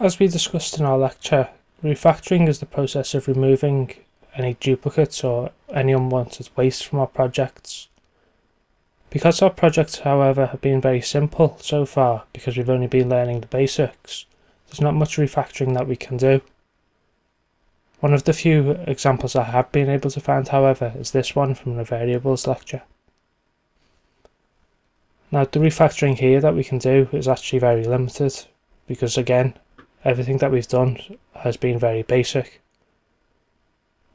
As we discussed in our lecture, refactoring is the process of removing any duplicates or any unwanted waste from our projects. Because our projects, however, have been very simple so far, because we've only been learning the basics, there's not much refactoring that we can do. One of the few examples I have been able to find, however, is this one from the variables lecture. Now, the refactoring here that we can do is actually very limited, because again, everything that we've done has been very basic.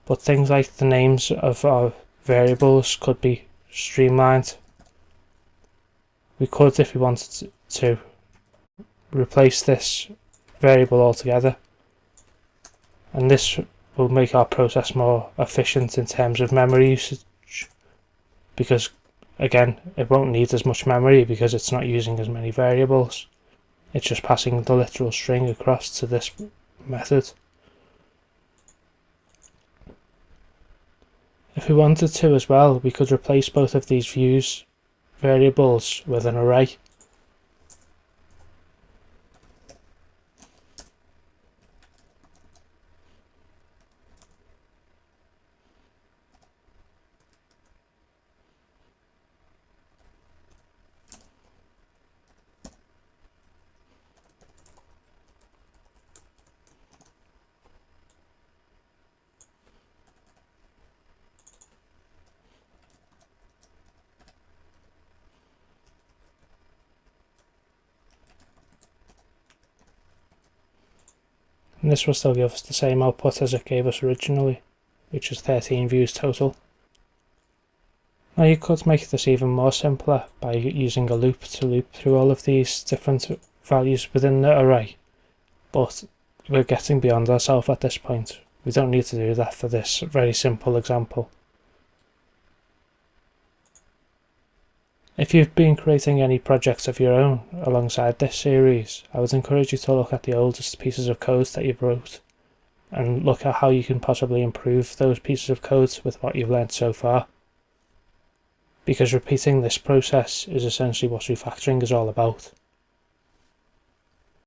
But things like the names of our variables could be streamlined. We could, if we wanted to, replace this variable altogether, and this will make our process more efficient in terms of memory usage, because again, it won't need as much memory because it's not using as many variables. It's just passing the literal string across to this method. If we wanted to as well, we could replace both of these views variables with an array. And this will still give us the same output as it gave us originally, which is 13 views total. Now you could make this even more simpler by using a loop to loop through all of these different values within the array, but we're getting beyond ourselves at this point. We don't need to do that for this very simple example. If you've been creating any projects of your own alongside this series, I would encourage you to look at the oldest pieces of code that you've wrote and look at how you can possibly improve those pieces of code with what you've learned so far. Because repeating this process is essentially what refactoring is all about.